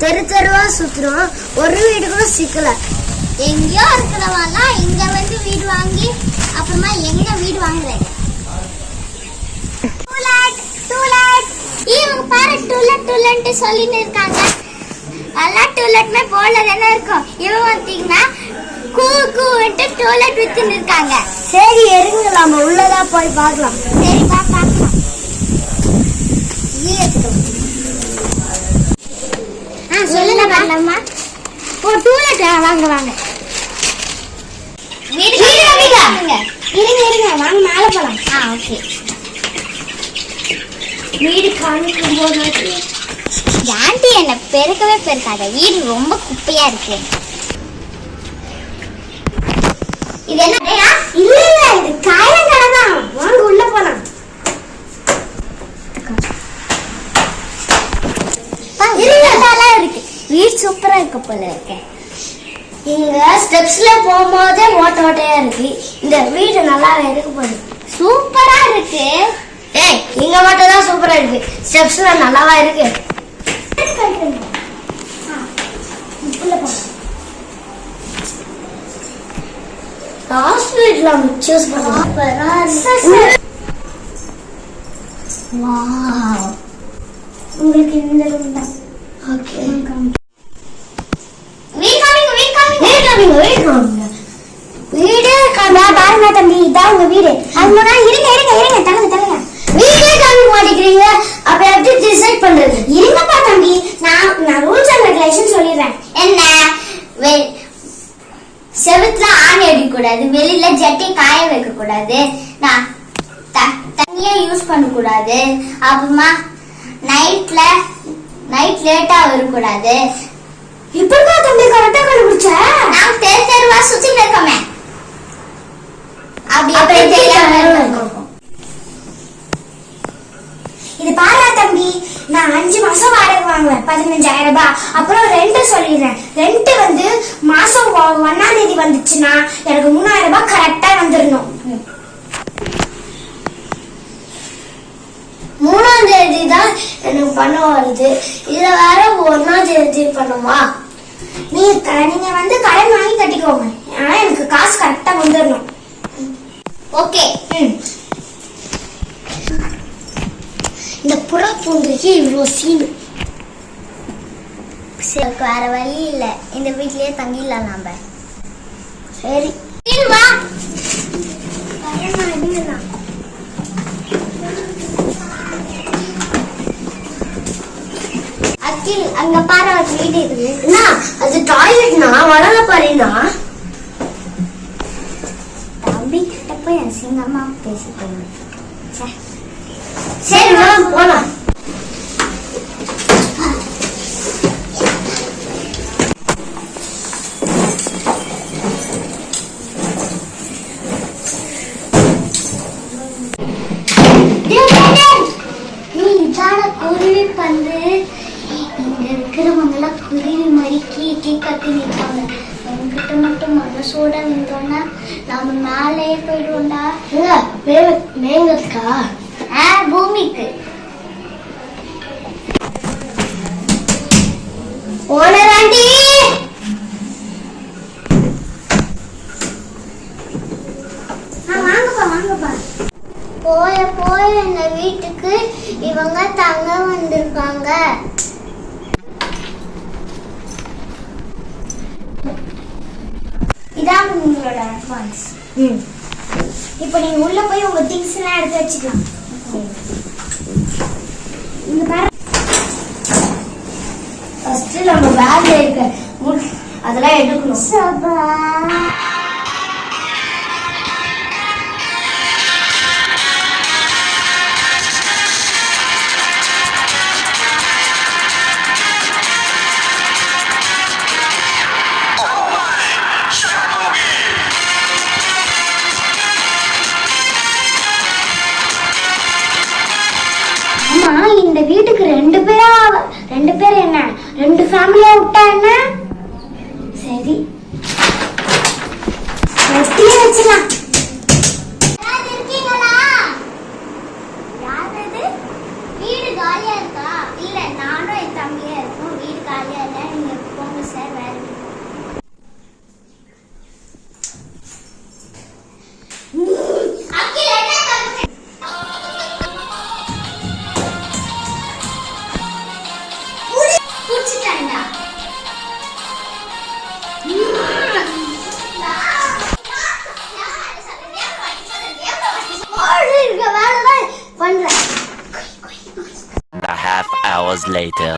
தெரு தெருவா சுத்துறோம், ஒரு வீடு கூட சிக்கல. எங்கேயோ இருக்கிறவெல்லாம் இங்க வந்து வீடு வாங்கி அப்புறமா எங்க வீடு வாங்குறாங்க. இவங்க பாரு டூலெட் டூலெட் சொல்லின்னு இருக்காங்க. எல்லா டூலெட்மே போல தானே இருக்கும். இவங்க வந்தீங்கன்னா கூ கூன்ட்டு டூலெட் வித்துன்னு இருக்காங்க. சரி எருங்க, நம்ம உள்ளதா போய் பார்க்கலாம். சரி பார்க்கலாம். சொல்லுங்க வரலாமா? ஓ டூலெட் வாங்க வாங்க. இருங்க வாங்க மேல போலாம். ஓகே. வீடு காமிக்கும் போது ஆண்டி என்ன பெருக்கவே பெருக்காத, வீடு ரொம்ப குப்பையா இருக்கு. இது என்ன? இல்ல இல்ல, இது காயங்கடை தான். வாங்க உள்ள போலாம். இருக்கு வீடு சூப்பரா இருக்கு போல இருக்கு. இங்க ஸ்டெப்ஸ்ல போகும்போதே ஓட்ட ஓட்டையா இருக்கு. இந்த வீடு நல்லா இருக்கு போகுது. சூப்பரா இருக்கு. ஏய் இங்க மட்டும் தான் சூப்பரா இருக்கு, ஸ்டெப்ஸ்ல நல்லாவா இருக்கு. லாஸ்ட் வீட்ல சூஸ் பண்ணலாம். வாவ், உங்களுக்கு இந்த ரூம் தான். ஓகே வீடு பாருங்க தம்பி, இதான் உங்க வீடு. இருங்க இருங்க இருங்க தள்ளுங்க தள்ளுங்க. வீடே காமிக்க மாட்டேங்கிறீங்க, அப்ப எப்படி டிசைட் பண்றது? இருங்கப்பா தம்பி, நான் ரூல்ஸ் அண்ட் ரெகுலேஷன் சொல்லிடுறேன். என்ன செவுத்துல ஆணி அடிக்க கூடாது, வெளியில ஜட்டி காய வைக்க கூடாது, நான் தண்ணியா யூஸ் பண்ண கூடாது, அப்புறமா நைட் லேட்டா வரக்கூடாது. இப்பதான் தம்பி கரெக்டா கண்டுபிடிச்ச. நான் தெரு தெருவா சுத்தி இருக்கோமே, அப்படி தெரியாம இருக்கும். இது பாரா தம்பி, நான் 5 மாசம் வாடகை வாங்குவேன், 15,000 ரூபாய். அப்புறம் ரெண்ட் சொல்லிடுறேன். ரெண்ட் வந்து மாசம் 1ஆம் தேதி வந்துச்சுன்னா எனக்கு 3,000 ரூபாய் கரெக்டா வந்துடணும். 3ஆம் தேதி தான் எனக்கு பணம் வருது, இதுல வேற 1ஆம் தேதி பண்ணுமா? நீங்க வந்து கடன் வாங்கி கட்டிக்கோங்க, ஆனா எனக்கு காசு கரெக்டா வந்துடணும். ஓகே. இந்த புறா பூண்டுக்கு இவ்வளோ சீனு. வேற வழி இல்ல, இந்த வீட்லயே தங்கிடலாம் நம்ம. சரி வா. அகில் அங்க பாரு, ஒரு வீடு இருக்கு. என்ன அது? டாய்லெட்னா? வளர பாருனா தம்பி கிட்ட போய் அசிங்கமா பேசிக்கோங்க. சரி வாங்க போலாம். குருவி பந்து இங்க இருக்கிறவங்க எல்லாம் குருவி மாதிரி கீ கத்தி நிற்பாங்க. என்கிட்ட மட்டும் மனசோட நின்றோம்னா நாம மேலேயே போயிடுவோம்டா. மேங்கத்துக்கா? பூமிக்கு. ஓனர் ஆண்டி, வாங்கப்பா வாங்கப்பா. போய போய இந்த வீட்டுக்கு இவங்க தங்க வந்திருக்காங்க. இதான் உங்களோட அட்வான்ஸ். இப்ப நீங்க உள்ள போய் உங்க திங்ஸ் எல்லாம் எடுத்து வச்சுக்கலாம். இந்த பாரு, ஃபர்ஸ்ட் நம்ம பேக்ல இருக்க அதெல்லாம் எடுக்கணும். சபா இந்த வீட்டுக்கு 2 பேர் என்ன 2 ஃபேமிலியா விட்டா என்ன? சரி வெட்டியே வச்சுக்கலாம். வீடு காலியா இருக்கா? இல்ல நானும் என் தம்பியா இருக்கோம். வீடு காலியா இல்ல. குடிச்சிட்டேன்டா. வேலைதான் பண்றேன். A half hours later.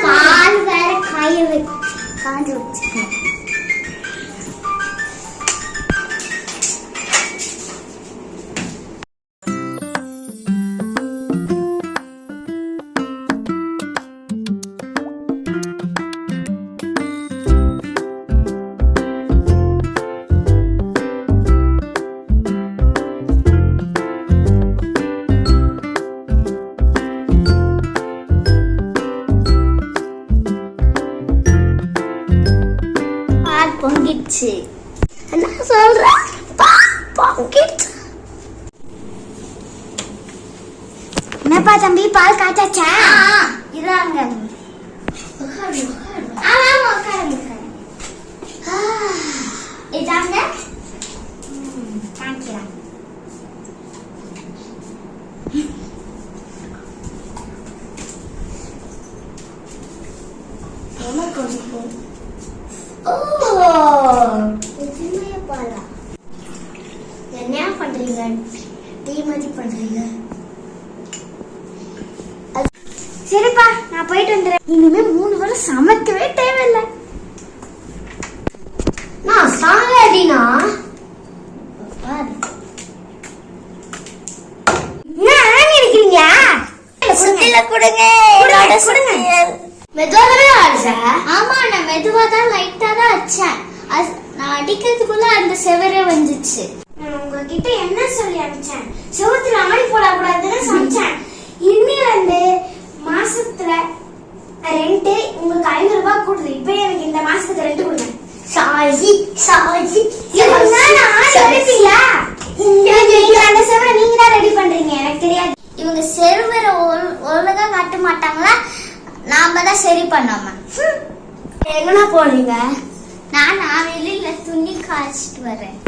பால் வேற காய காஞ்சு வச்சுக்கேன். பொங்கிடுச்சு. என்ன சொல்ற? பொங்கிடுச்சு. என்னப்பா தம்பி பால் காய்ச்சாச்சா? இதாங்க. இதாங்க காய்க்கிறேன். என்ன பண்றீங்க? டீ மாதிரி பண்றீங்க. சரிப்பா நான் போயிட்டு வந்துடுறேன். இனிமே 3 வேளை சமைக்கவே தேவையில்லை. நான் சாகடினா கொடுங்க. மெதுவாகவே ஆடுச்சா? ஆமா நான் மெதுவா தான் லைட்டா தான் அடிச்சேன். நான் அடிக்கிறதுக்குள்ள அந்த செவரே வந்துச்சு. நான் உங்ககிட்ட என்ன சொல்லி அனுப்பிச்சேன்? செவுத்துல ஆணி போடக்கூடாதுன்னு சமைச்சேன். இனி வந்து மாசத்துல ரெண்ட் உங்களுக்கு 500 ரூபாய் கூடுது. இப்ப எனக்கு இந்த மாசத்துக்கு ரெண்ட் கொடுங்க. சாஜி சாஜி அந்த செவரை நீங்க தான் ரெடி பண்றீங்க, எனக்கு தெரியாது. இவங்க செருவரை ஒழுங்கா கட்ட மாட்டாங்களா? நாம தான் சரி பண்ணாம. எங்கனா போறீங்க? நான் வெளியில துணி காய்ச்சிட்டு வரேன்.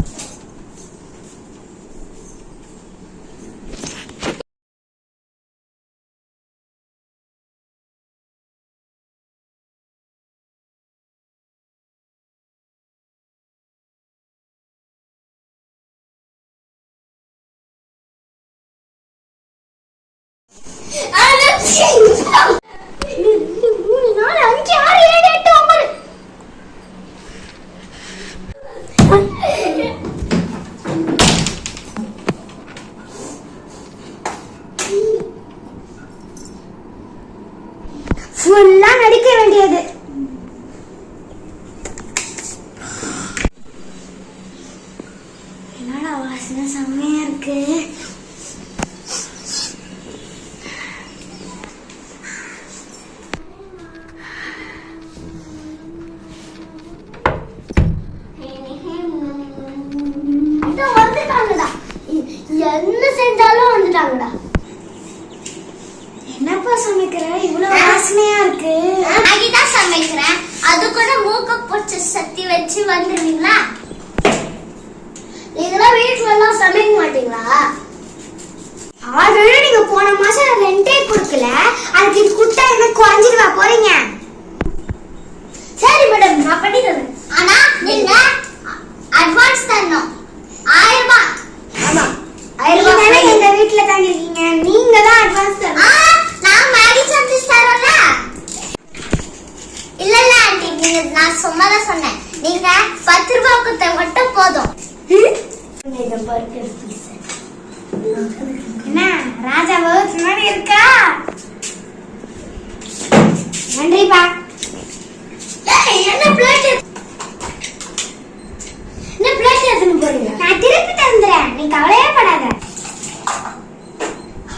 ஃபுல்லா நடிக்க வேண்டியது. என்னடா வாசனை செம்மையா இருக்கு. என்ன செஞ்சாலும் வந்துட்டாங்கடா. என்னப்பா சமைக்கிற? இவ்வளவு வாசனையா இருக்கு. தான் சமைக்கிறேன். அது கூட மூக்க பொச்ச சத்தி வச்சு வந்துருவீங்களா? இதெல்லாம் வீட்டுல எல்லாம் சமைக்க மாட்டீங்களா? ஆல்ரெடி நீங்க போன மாசம் ரெண்டே கொடுக்கல, அதுக்கு இது குட்டா என்ன குறைஞ்சிருவா போறீங்க? சரி மேடம் நான் பண்ணி தரேன். ஆனா நீங்க அட்வான்ஸ் தரணும். 1000 ரூபாய். ஆமா 1000 ரூபாய் எங்க வீட்ல தங்கிருக்கீங்க, நீங்க தான் அட்வான்ஸ் தரணும். நான் மேகி சாப்பிட்டு தரேன்ல. இல்ல இல்ல ஆண்டி நீங்க நான் சும்மா தான் சொன்னேன். நீங்க 10 ரூபாய் கொடுத்தா மட்டும் போதும். இத பர்கர் பீஸ் என்ன ராஜா வவுத்து மாதிரி இருக்கா? நன்றிப்பா. என்ன பிளேட் எடுத்துன்னு போறீங்க? நான் திருப்பி தந்துறேன், நீ கவலையே படாத.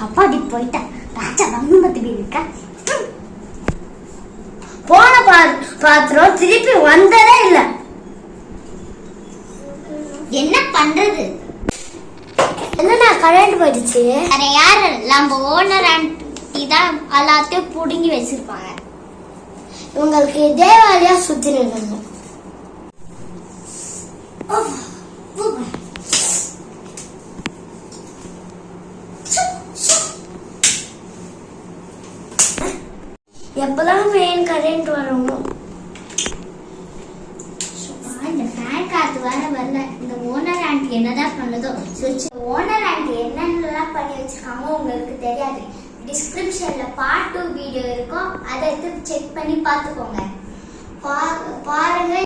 அப்பாடி போயிட்டா ராஜா வந்து பத்தி இருக்கா. பாத்திரம் திருப்பி வந்ததே இல்ல. என்ன பண்றது? என்னன்னா கரண்ட் போயிடுச்சு. வேற யாரு? நம்ம ஓனர் ஆண்டி தான் எல்லாத்தையும் புடுங்கி வச்சிருப்பாங்க. உங்களுக்கு இதே வேலையா சுத்தி நிற்கணும். எப்பதான் மெயின் கரண்ட் வரும்? இந்த ஃபேன் காத்து வரல. இந்த ஓனர் ஆண்டி என்னதான் பண்ணுதோ. ஓனர் ஆண்டி என்னென்னலாம் பண்ணி வச்சிருக்காங்க உங்களுக்கு தெரியாது. டிஸ்கிரிப்ஷன்ல பார்ட் 2 வீடியோ இருக்கும், அதை எடுத்து செக் பண்ணி பார்த்துக்கோங்க.